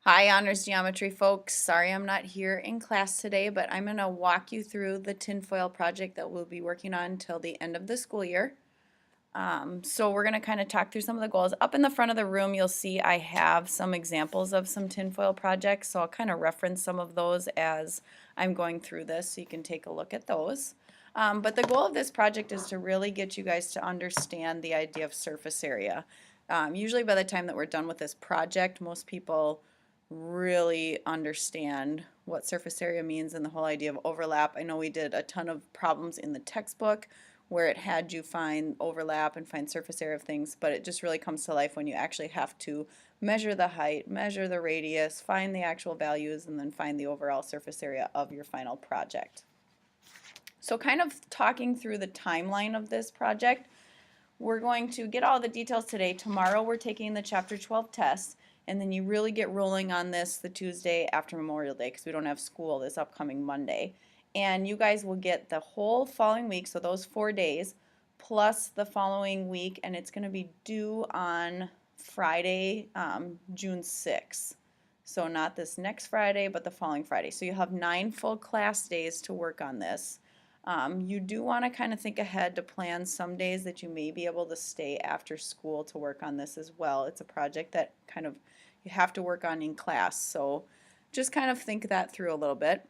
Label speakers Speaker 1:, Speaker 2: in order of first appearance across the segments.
Speaker 1: Hi, Honors Geometry folks. Sorry I'm not here in class today, but I'm going to walk you through the tinfoil project that we'll be working on until the end of the school year. So we're going to kind of talk through some of the goals. Up in the front of the room, you'll see I have some examples of some tinfoil projects, so I'll kind of reference some of those as I'm going through this so you can take a look at those. But the goal of this project is to really get you guys to understand the idea of surface area. Usually by the time that we're done with this project, most people really understand what surface area means and the whole idea of overlap. I know we did a ton of problems in the textbook where it had you find overlap and find surface area of things, but it just really comes to life when you actually have to measure the height, measure the radius, find the actual values, and then find the overall surface area of your final project. So kind of talking through the timeline of this project, we're going to get all the details today. Tomorrow we're taking the Chapter 12 test, and then you really get rolling on this the Tuesday after Memorial Day because we don't have school this upcoming Monday. And you guys will get the whole following week, so those 4 days, plus the following week, and it's going to be due on Friday, June 6th. So not this next Friday, but the following Friday. So you'll have 9 full class days to work on this. You do want to kind of think ahead to plan some days that you may be able to stay after school to work on this as well. It's a project that kind of you have to work on in class, so just kind of think that through a little bit.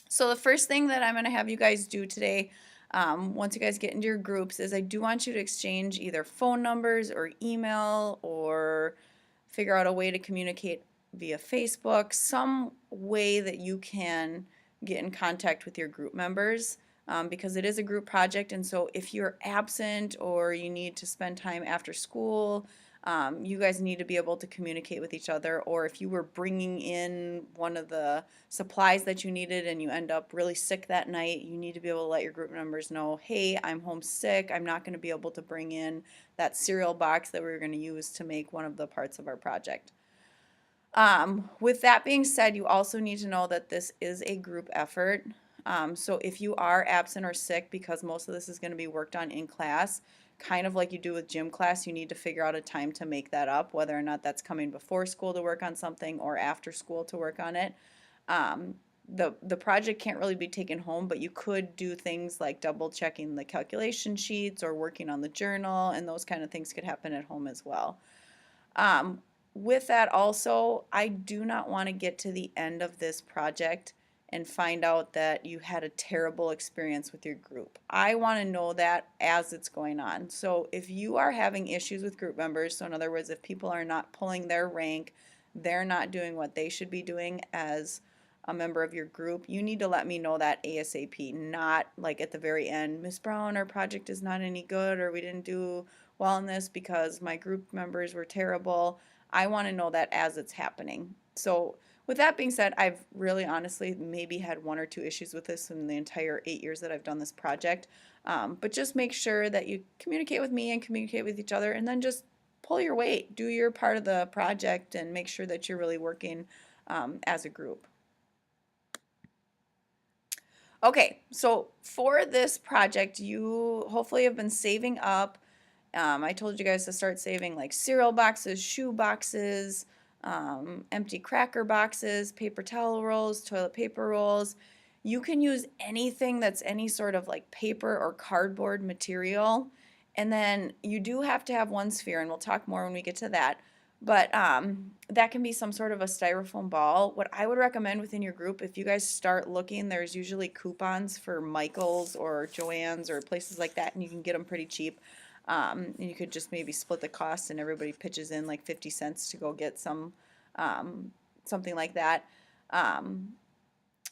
Speaker 1: So the first thing that I'm going to have you guys do today, once you guys get into your groups, is I do want you to exchange either phone numbers or email or figure out a way to communicate via Facebook, some way that you can get in contact with your group members, because it is a group project, and so if you're absent or you need to spend time after school, you guys need to be able to communicate with each other, or if you were bringing in one of the supplies that you needed and you end up really sick that night, you need to be able to let your group members know, hey, I'm home sick, I'm not going to be able to bring in that cereal box that we were going to use to make one of the parts of our project. With that being said, you also need to know that this is a group effort. So if you are absent or sick, because most of this is going to be worked on in class, kind of like you do with gym class, you need to figure out a time to make that up, whether or not that's coming before school to work on something or after school to work on it. The project can't really be taken home, but you could do things like double checking the calculation sheets or working on the journal, and those kind of things could happen at home as well. With that also, I do not want to get to the end of this project and find out that you had a terrible experience with your group. I want to know that as it's going on. So if you are having issues with group members, so in other words, if people are not pulling their rank, they're not doing what they should be doing as a member of your group, you need to let me know that ASAP, not like at the very end, Miss Brown, our project is not any good, or we didn't do well in this because my group members were terrible. I want to know that as it's happening. So with that being said, I've really honestly maybe had 1 or 2 issues with this in the entire 8 years that I've done this project. But just make sure that you communicate with me and communicate with each other, and then just pull your weight, do your part of the project, and make sure that you're really working as a group. Okay, so for this project, you hopefully have been saving up. I told you guys to start saving like cereal boxes, shoe boxes, empty cracker boxes, paper towel rolls, toilet paper rolls. You can use anything that's any sort of like paper or cardboard material. And then you do have to have one sphere, and we'll talk more when we get to that. But that can be some sort of a styrofoam ball. What I would recommend within your group, if you guys start looking, there's usually coupons for Michael's or Joann's or places like that, and you can get them pretty cheap. And you could just maybe split the cost, and everybody pitches in like 50 cents to go get some something like that. And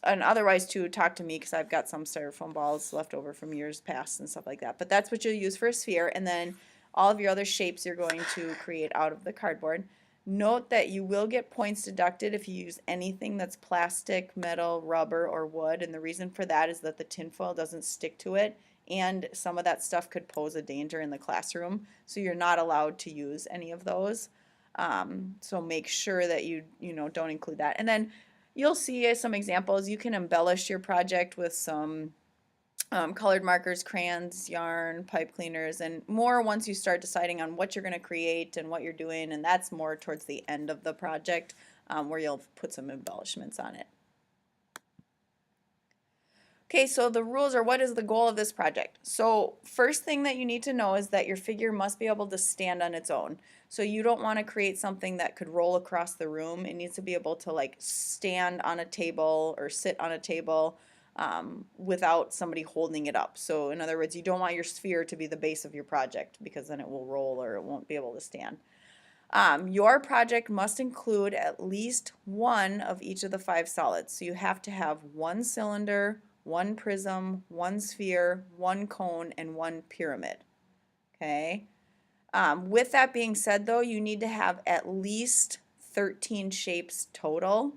Speaker 1: otherwise, too, talk to me because I've got some styrofoam balls left over from years past and stuff like that. But that's what you'll use for a sphere, and then all of your other shapes you're going to create out of the cardboard. Note that you will get points deducted if you use anything that's plastic, metal, rubber, or wood, and the reason for that is that the tinfoil doesn't stick to it, and some of that stuff could pose a danger in the classroom, so you're not allowed to use any of those. So make sure that you don't include that. And then you'll see some examples. You can embellish your project with some colored markers, crayons, yarn, pipe cleaners, and more once you start deciding on what you're going to create and what you're doing, and that's more towards the end of the project where you'll put some embellishments on it. Okay, so the rules are what is the goal of this project? So first thing that you need to know is that your figure must be able to stand on its own. So you don't want to create something that could roll across the room. It needs to be able to like stand on a table or sit on a table without somebody holding it up. So in other words, you don't want your sphere to be the base of your project because then it will roll or it won't be able to stand. Your project must include at least one of each of the 5 solids. So you have to have one cylinder, one prism, one sphere, one cone, and one pyramid. Okay. With that being said, though, you need to have at least 13 shapes total.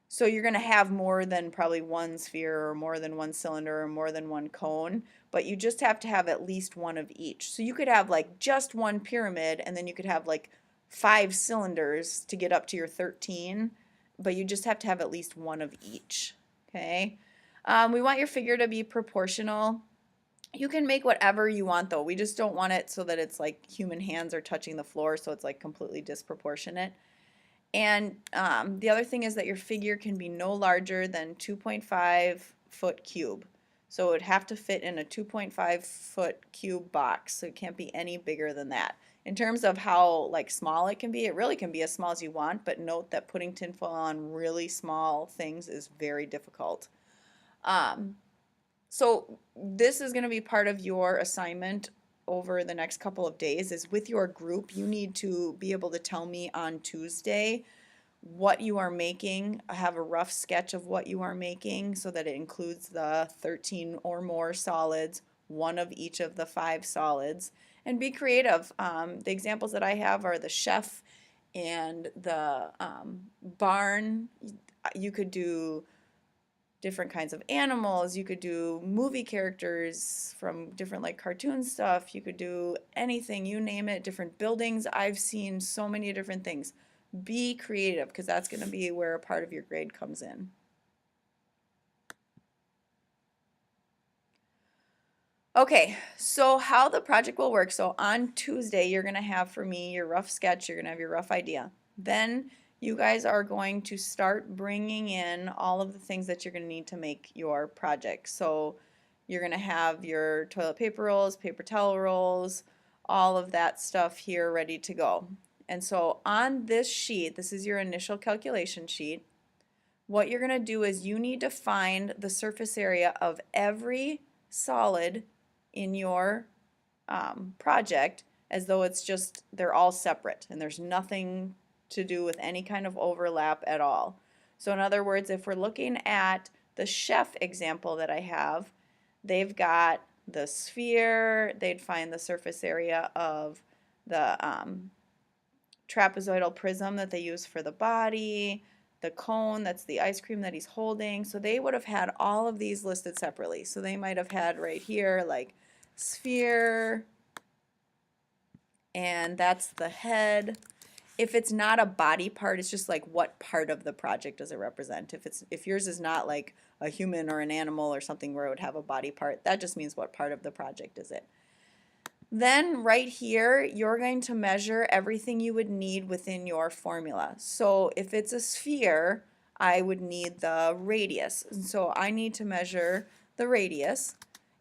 Speaker 1: So you're going to have more than probably one sphere or more than one cylinder or more than one cone, but you just have to have at least one of each. So you could have like just one pyramid and then you could have like 5 cylinders to get up to your 13, but you just have to have at least one of each. Okay. We want your figure to be proportional. You can make whatever you want though. We just don't want it so that it's like human hands are touching the floor, so it's like completely disproportionate. And the other thing is that your figure can be no larger than 2.5-foot cube. So it would have to fit in a 2.5-foot cube box. So it can't be any bigger than that. In terms of how like small it can be, it really can be as small as you want, but note that putting tinfoil on really small things is very difficult. So this is going to be part of your assignment over the next couple of days is with your group. You need to be able to tell me on Tuesday what you are making. I have a rough sketch of what you are making so that it includes the 13 or more solids, one of each of the 5 solids, and be creative. The examples that I have are the chef and the barn. You could do different kinds of animals. You could do movie characters from different like cartoon stuff. You could do anything, you name it, different buildings. I've seen so many different things. Be creative because that's going to be where a part of your grade comes in. Okay, so how the project will work. So on Tuesday, you're going to have for me your rough sketch. You're going to have your rough idea. Then you guys are going to start bringing in all of the things that you're going to need to make your project. So you're going to have your toilet paper rolls, paper towel rolls, all of that stuff here ready to go. And so on this sheet, this is your initial calculation sheet. What you're going to do is you need to find the surface area of every solid in your project as though it's just, they're all separate and there's nothing to do with any kind of overlap at all. So in other words, if we're looking at the chef example that I have, they've got the sphere, they'd find the surface area of the trapezoidal prism that they use for the body, the cone, that's the ice cream that he's holding. So they would have had all of these listed separately. So they might have had right here like sphere, and that's the head. If it's not a body part, it's just like what part of the project does it represent. If yours is not like a human or an animal or something where it would have a body part, that just means what part of the project is it. Then right here, you're going to measure everything you would need within your formula. So if it's a sphere, I would need the radius. And so I need to measure the radius,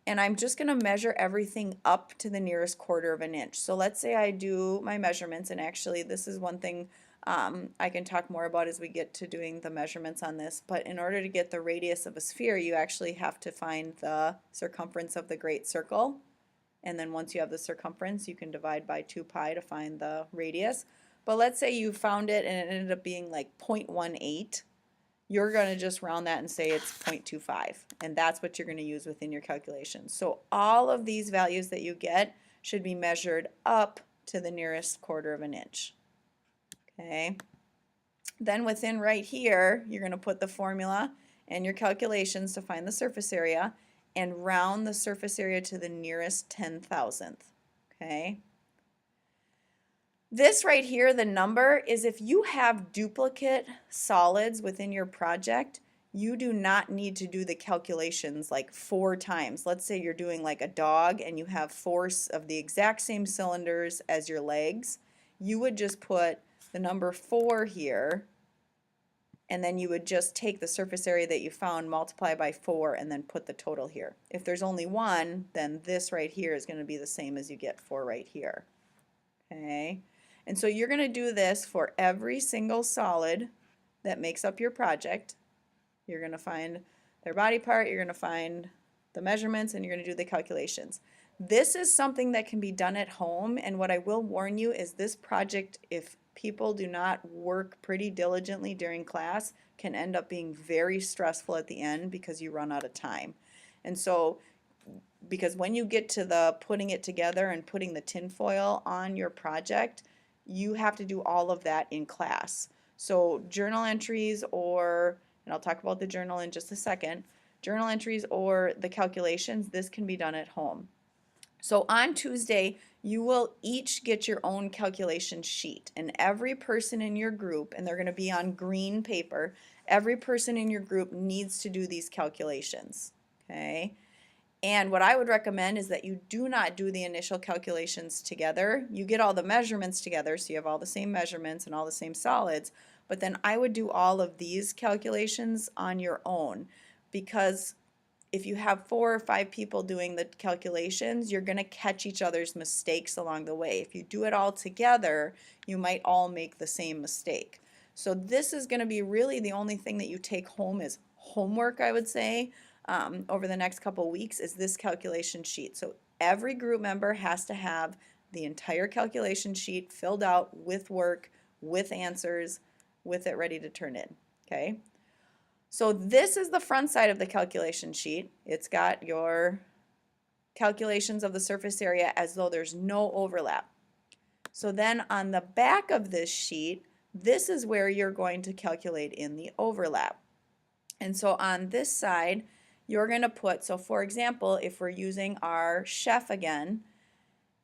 Speaker 1: and I'm just going to measure everything up to the nearest 1/4 of an inch. So let's say I do my measurements, and actually this is one thing I can talk more about as we get to doing the measurements on this, but in order to get the radius of a sphere, you actually have to find the circumference of the great circle. And then once you have the circumference, you can divide by 2 pi to find the radius. But let's say you found it and it ended up being like 0.18. You're going to just round that and say it's 0.25. And that's what you're going to use within your calculation. So all of these values that you get should be measured up to the nearest 1/4 of an inch. Okay. Then within right here, you're going to put the formula and your calculations to find the surface area and round the surface area to the nearest 10,000th. Okay. This right here, the number, is if you have duplicate solids within your project, you do not need to do the calculations like 4 times. Let's say you're doing like a dog and you have force of the exact same cylinders as your legs. You would just put the number 4 here, and then you would just take the surface area that you found, multiply by 4, and then put the total here. If there's only 1, then this right here is going to be the same as you get for right here. Okay? And so you're going to do this for every single solid that makes up your project. You're going to find their body part, you're going to find the measurements, and you're going to do the calculations. This is something that can be done at home, and what I will warn you is this project, if people do not work pretty diligently during class, can end up being very stressful at the end because you run out of time. And so, because when you get to the putting it together and putting the tinfoil on your project, you have to do all of that in class. So journal entries, or, and I'll talk about the journal in just a second, journal entries or the calculations, this can be done at home. So on Tuesday, you will each get your own calculation sheet, and every person in your group, and they're going to be on green paper, every person in your group needs to do these calculations, okay? And what I would recommend is that you do not do the initial calculations together. You get all the measurements together, so you have all the same measurements and all the same solids, but then I would do all of these calculations on your own, because if you have 4 or 5 people doing the calculations, you're going to catch each other's mistakes along the way. If you do it all together, you might all make the same mistake. So this is going to be really the only thing that you take home as homework, I would say, over the next couple weeks, is this calculation sheet. So every group member has to have the entire calculation sheet filled out with work, with answers, with it ready to turn in, okay? So this is the front side of the calculation sheet. It's got your calculations of the surface area as though there's no overlap. So then on the back of this sheet, this is where you're going to calculate in the overlap. And so on this side, you're going to put, so for example, if we're using our chef again,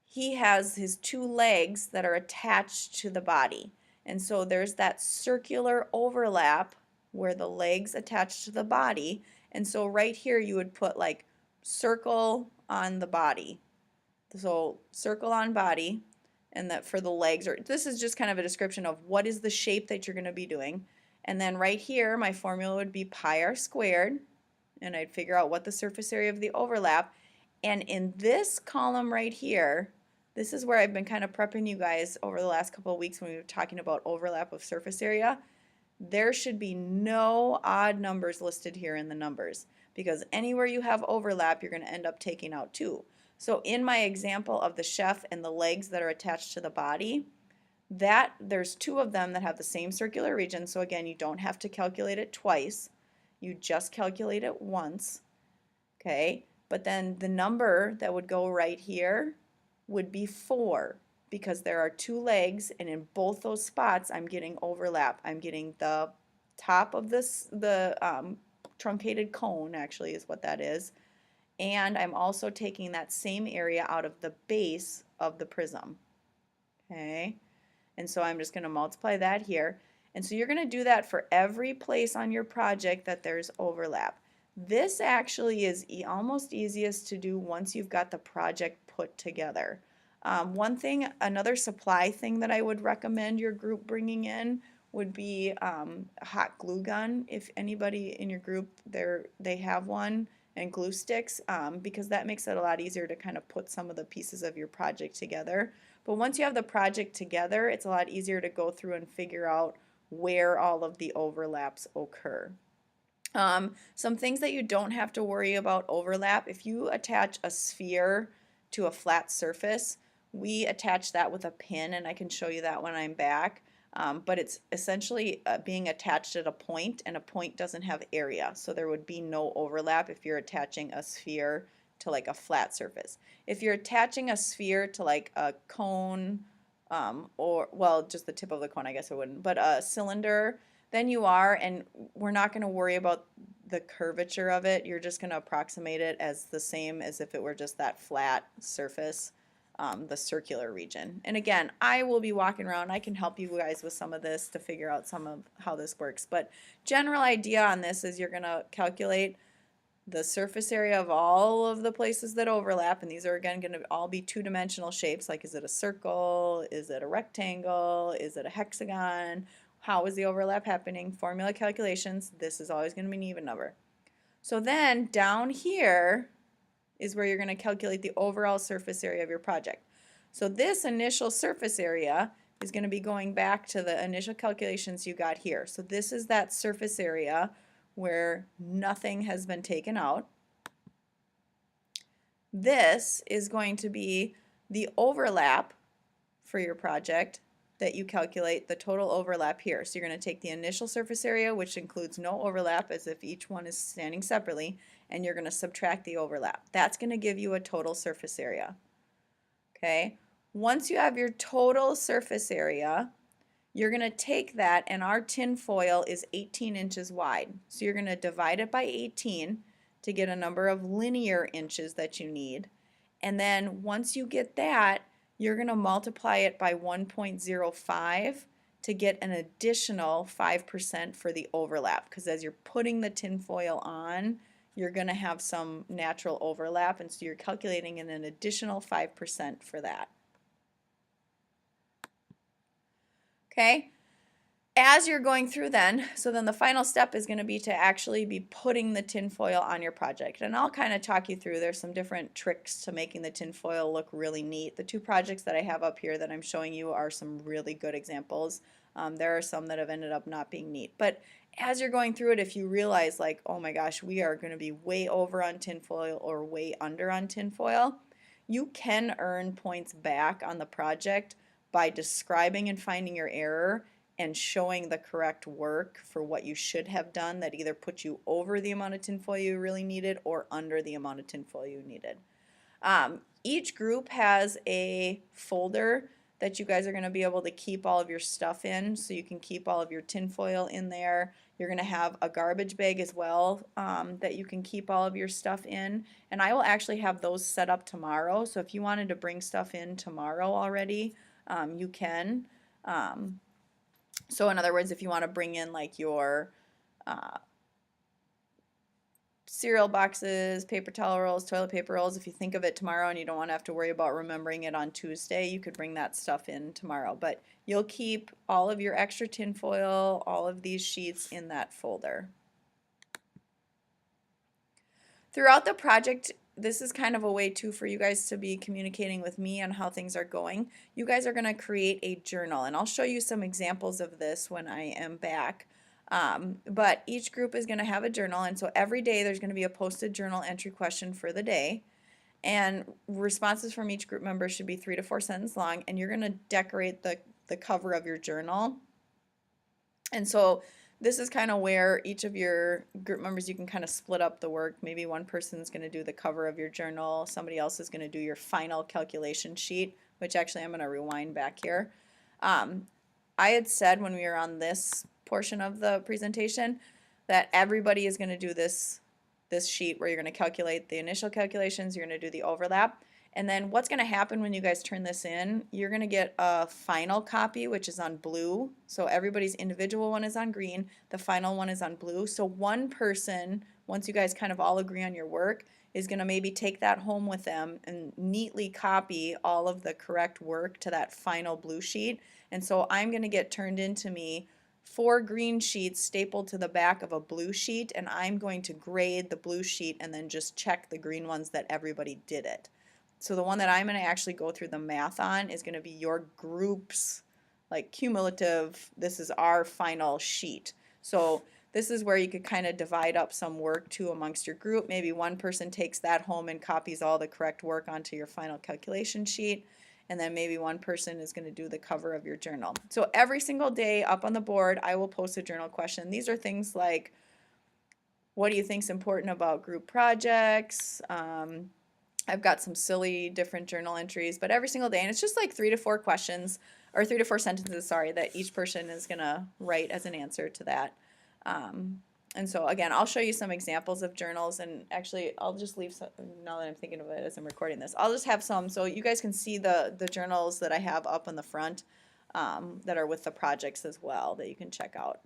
Speaker 1: he has his 2 legs that are attached to the body. And so there's that circular overlap where the legs attach to the body. And so right here you would put like circle on the body. So circle on body, and that for the legs, or this is just kind of a description of what is the shape that you're going to be doing. And then right here my formula would be pi r squared, and I'd figure out what the surface area of the overlap. And in this column right here, this is where I've been kind of prepping you guys over the last couple of weeks when we were talking about overlap of surface area. There should be no odd numbers listed here in the numbers, because anywhere you have overlap, you're going to end up taking out 2. So in my example of the chef and the legs that are attached to the body, that there's 2 of them that have the same circular region. So again, you don't have to calculate it twice. You just calculate it once, okay? But then the number that would go right here would be 4, because there are 2 legs, and in both those spots I'm getting overlap. I'm getting the top of this, the truncated cone actually is what that is, and I'm also taking that same area out of the base of the prism, okay? And so I'm just going to multiply that here. And so you're going to do that for every place on your project that there's overlap. This actually is almost easiest to do once you've got the project put together. One thing, another supply thing that I would recommend your group bringing in would be a hot glue gun. If anybody in your group they have one, and glue sticks, because that makes it a lot easier to kind of put some of the pieces of your project together. But once you have the project together, it's a lot easier to go through and figure out where all of the overlaps occur. Some things that you don't have to worry about overlap: if you attach a sphere to a flat surface, we attach that with a pin, and I can show you that when I'm back. But it's essentially being attached at a point, and a point doesn't have area, so there would be no overlap if you're attaching a sphere to like a flat surface. If you're attaching a sphere to like a cone, or, well, just the tip of the cone, I guess it wouldn't, but a cylinder, then you are, and we're not going to worry about the curvature of it. You're just going to approximate it as the same as if it were just that flat surface. the circular region. And again, I will be walking around. I can help you guys with some of this to figure out some of how this works. But general idea on this is you're going to calculate the surface area of all of the places that overlap, and these are again going to all be two-dimensional shapes, like is it a circle, is it a rectangle, is it a hexagon, how is the overlap happening, formula calculations, this is always going to be an even number. So then down here is where you're going to calculate the overall surface area of your project. So this initial surface area is going to be going back to the initial calculations you got here. So this is that surface area where nothing has been taken out. This is going to be the overlap for your project that you calculate the total overlap here. So you're going to take the initial surface area, which includes no overlap as if each one is standing separately, and you're going to subtract the overlap. That's going to give you a total surface area. Okay? Once you have your total surface area, you're going to take that, and our tin foil is 18 inches wide. So you're going to divide it by 18 to get a number of linear inches that you need. And then once you get that, you're going to multiply it by 1.05 to get an additional 5% for the overlap. Because as you're putting the tin foil on, you're going to have some natural overlap, and so you're calculating in an additional 5% for that. Okay, as you're going through then, so then the final step is going to be to actually be putting the tin foil on your project. And I'll kind of talk you through, there's some different tricks to making the tin foil look really neat. The two projects that I have up here that I'm showing you are some really good examples. There are some that have ended up not being neat. But as you're going through it, if you realize like, oh my gosh, we are going to be way over on tin foil or way under on tin foil, you can earn points back on the project by describing and finding your error and showing the correct work for what you should have done that either put you over the amount of tinfoil you really needed or under the amount of tinfoil you needed. Each group has a folder that you guys are going to be able to keep all of your stuff in, so you can keep all of your tinfoil in there. You're going to have a garbage bag as well that you can keep all of your stuff in, and I will actually have those set up tomorrow, so if you wanted to bring stuff in tomorrow already, you can. So in other words, if you want to bring in like your cereal boxes, paper towel rolls, toilet paper rolls, if you think of it tomorrow and you don't want to have to worry about remembering it on Tuesday, you could bring that stuff in tomorrow. But you'll keep all of your extra tin foil, all of these sheets in that folder. Throughout the project, this is kind of a way too for you guys to be communicating with me on how things are going. You guys are going to create a journal, and I'll show you some examples of this when I am back. But each group is going to have a journal, and so every day there's going to be a posted journal entry question for the day, and responses from each group member should be 3 to 4 sentences long, and you're going to decorate the cover of your journal. And so this is kind of where each of your group members, you can kind of split up the work. Maybe one person's going to do the cover of your journal, somebody else is going to do your final calculation sheet, which actually I'm going to rewind back here. I had said when we were on this portion of the presentation that everybody is going to do this sheet where you're going to calculate the initial calculations, you're going to do the overlap. And then what's going to happen when you guys turn this in, you're going to get a final copy, which is on blue. So everybody's individual one is on green. The final one is on blue. So one person, once you guys kind of all agree on your work, is going to maybe take that home with them and neatly copy all of the correct work to that final blue sheet. And so I'm going to get turned into me 4 green sheets stapled to the back of a blue sheet, and I'm going to grade the blue sheet and then just check the green ones that everybody did it. So the one that I'm going to actually go through the math on is going to be your group's, like cumulative, this is our final sheet. So this is where you could kind of divide up some work too amongst your group. Maybe one person takes that home and copies all the correct work onto your final calculation sheet, and then maybe one person is going to do the cover of your journal. So every single day up on the board, I will post a journal question. These are things like, what do you think is important about group projects? I've got some silly different journal entries, but every single day, and it's just like 3 to 4 questions, or 3 to 4 sentences, sorry, that each person is going to write as an answer to that. And so again, I'll show you some examples of journals, and actually I'll just leave some, now that I'm thinking of it as I'm recording this, I'll just have some so you guys can see the journals that I have up in the front that are with the projects as well that you can check out.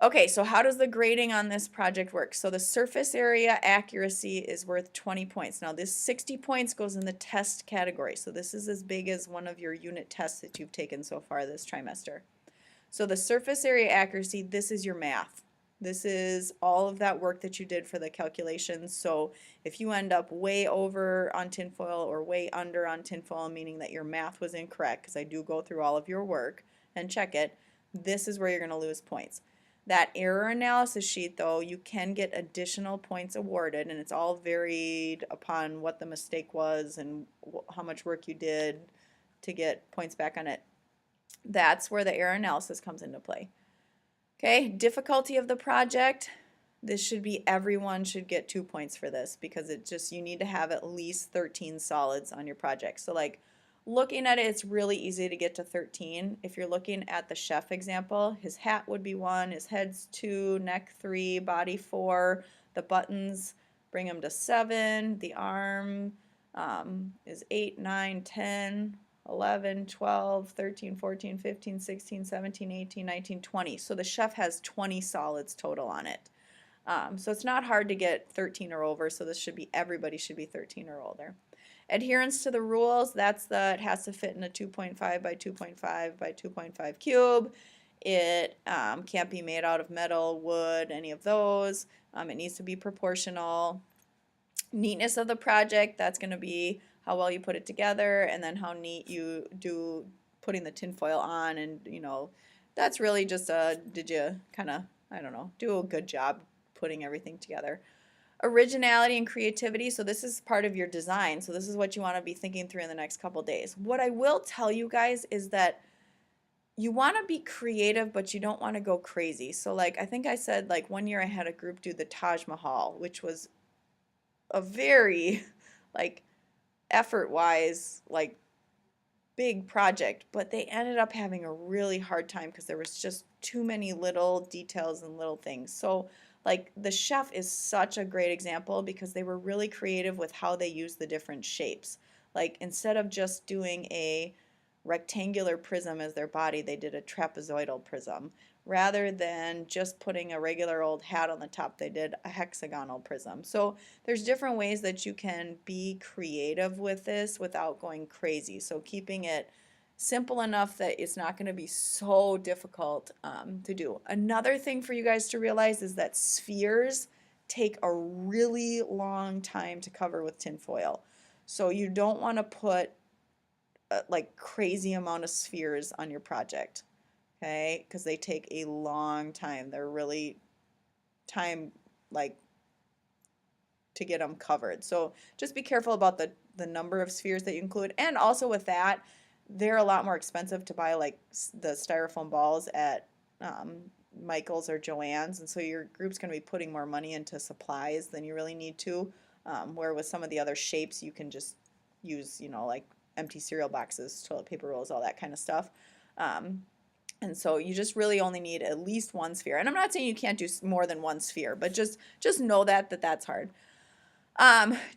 Speaker 1: Okay, so how does the grading on this project work? So the surface area accuracy is worth 20 points. Now this 60 points goes in the test category. So this is as big as one of your unit tests that you've taken so far this trimester. So the surface area accuracy, this is your math. This is all of that work that you did for the calculations. So if you end up way over on tinfoil or way under on tinfoil, meaning that your math was incorrect, because I do go through all of your work and check it, this is where you're going to lose points. That error analysis sheet, though, you can get additional points awarded, and it's all varied upon what the mistake was and how much work you did to get points back on it. That's where the error analysis comes into play. Okay, difficulty of the project. This should be, everyone should get 2 points for this because it just, you need to have at least 13 solids on your project. So like looking at it, it's really easy to get to 13. If you're looking at the chef example, his hat would be 1, his head's 2, neck 3, body 4, the buttons bring him to 7, the arm is 8, 9, 10, 11, 12, 13, 14, 15, 16, 17, 18, 19, 20. So the chef has 20 solids total on it. So it's not hard to get 13 or over, so this should be, everybody should be 13 or older. Adherence to the rules, that's it has to fit in a 2.5 by 2.5 by 2.5 cube. It can't be made out of metal, wood, any of those. It needs to be proportional. Neatness of the project, that's going to be how well you put it together and then how neat you do putting the tinfoil on, and you know, that's really just did you kind of, I don't know, do a good job putting everything together. Originality and creativity, so this is part of your design, so this is what you want to be thinking through in the next couple days. What I will tell you guys is that you want to be creative, but you don't want to go crazy. So like I think I said, like one year I had a group do the Taj Mahal, which was a very like effort-wise like big project, but they ended up having a really hard time because there was just too many little details and little things. So like the chef is such a great example because they were really creative with how they used the different shapes. Like instead of just doing a rectangular prism as their body, they did a trapezoidal prism. Rather than just putting a regular old hat on the top, they did a hexagonal prism. So there's different ways that you can be creative with this without going crazy. So keeping it simple enough that it's not going to be so difficult to do. Another thing for you guys to realize is that spheres take a really long time to cover with tinfoil. So you don't want to put like crazy amount of spheres on your project, okay? Because they take a long time. They're really time like to get them covered. So just be careful about the number of spheres that you include. And also with that, they're a lot more expensive to buy like the styrofoam balls at Michael's or Joann's, and so your group's going to be putting more money into supplies than you really need to, where with some of the other shapes you can just use, you know, like empty cereal boxes, toilet paper rolls, all that kind of stuff. And so you just really only need at least one sphere. And I'm not saying you can't do more than one sphere, but just know that's hard.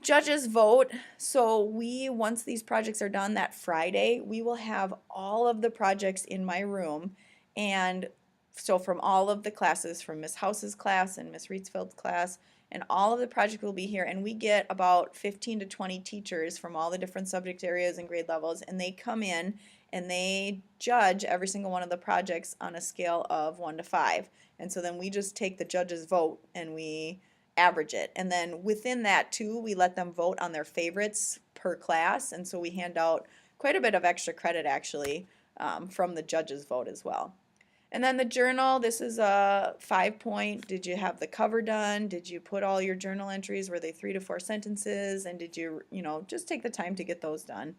Speaker 1: Judges vote. So once these projects are done that Friday, we will have all of the projects in my room. And so from all of the classes, from Miss House's class and Miss Reedsfield's class, and all of the projects will be here, and we get about 15 to 20 teachers from all the different subject areas and grade levels, and they come in and they judge every single one of the projects on a scale of 1 to 5. And so then we just take the judges' vote and we average it. And then within that too, we let them vote on their favorites per class, and so we hand out quite a bit of extra credit actually from the judges' vote as well. And then the journal, this is a 5-point. Did you have the cover done? Did you put all your journal entries? Were they 3 to 4 sentences? And did you, just take the time to get those done?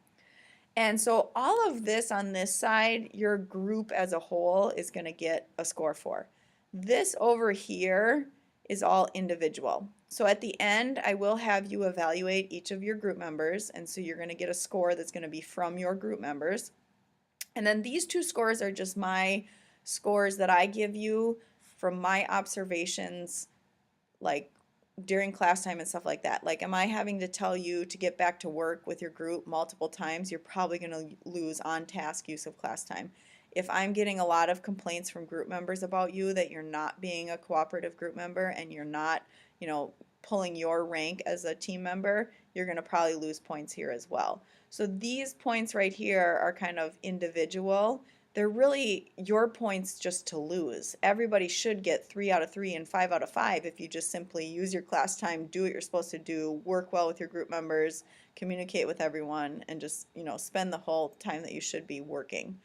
Speaker 1: And so all of this on this side, your group as a whole is going to get a score for. This over here is all individual. So at the end, I will have you evaluate each of your group members, and so you're going to get a score that's going to be from your group members. And then these two scores are just my scores that I give you from my observations, like during class time and stuff like that. Like, am I having to tell you to get back to work with your group multiple times? You're probably going to lose on task use of class time. If I'm getting a lot of complaints from group members about you that you're not being a cooperative group member and you're not, you know, pulling your rank as a team member, you're going to probably lose points here as well. So these points right here are kind of individual. They're really your points just to lose. Everybody should get 3 out of 3 and 5 out of 5 if you just simply use your class time, do what you're supposed to do, work well with your group members, communicate with everyone, and just, you know, spend the whole time that you should be working.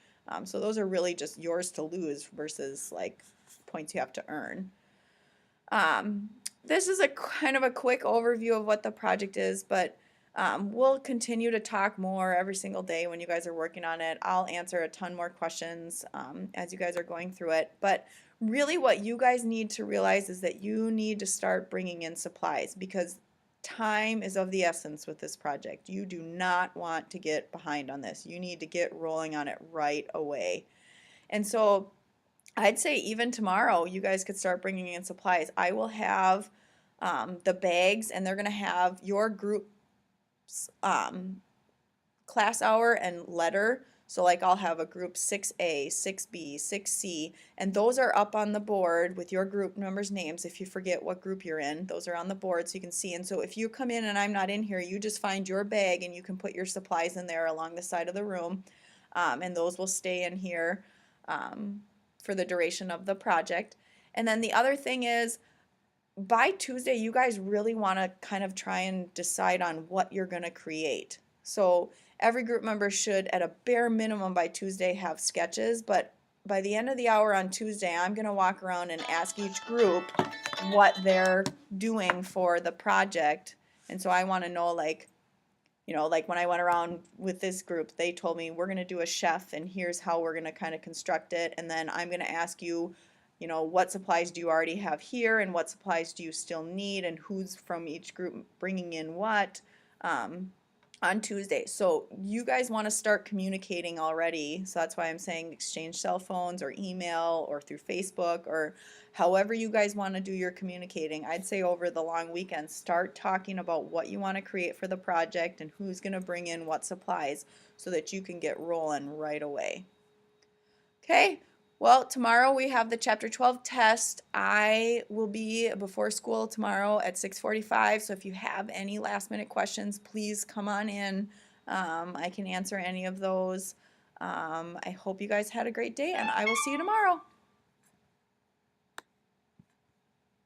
Speaker 1: So those are really just yours to lose versus like points you have to earn. This is a kind of a quick overview of what the project is, but we'll continue to talk more every single day when you guys are working on it. I'll answer a ton more questions as you guys are going through it. But really what you guys need to realize is that you need to start bringing in supplies because time is of the essence with this project. You do not want to get behind on this. You need to get rolling on it right away. And so I'd say even tomorrow you guys could start bringing in supplies. I will have the bags and they're going to have your group's class hour and letter. So like I'll have a group 6A, 6B, 6C, and those are up on the board with your group members' names. If you forget what group you're in, those are on the board so you can see. And so if you come in and I'm not in here, you just find your bag and you can put your supplies in there along the side of the room. And those will stay in here for the duration of the project. And then the other thing is, by Tuesday, you guys really want to kind of try and decide on what you're going to create. So every group member should, at a bare minimum by Tuesday, have sketches, but by the end of the hour on Tuesday, I'm going to walk around and ask each group what they're doing for the project. And so I want to know, like, you know, like when I went around with this group, they told me we're going to do a chef and here's how we're going to kind of construct it. And then I'm going to ask you, you know, what supplies do you already have here and what supplies do you still need and who's from each group bringing in what on Tuesday. So you guys want to start communicating already. So that's why I'm saying exchange cell phones or email or through Facebook or however you guys want to do your communicating. I'd say over the long weekend, start talking about what you want to create for the project and who's going to bring in what supplies so that you can get rolling right away. Okay. Well, tomorrow we have the Chapter 12 test. I will be before school tomorrow at 6:45, so if you have any last-minute questions, please come on in. I can answer any of those. I hope you guys had a great day, and I will see you tomorrow.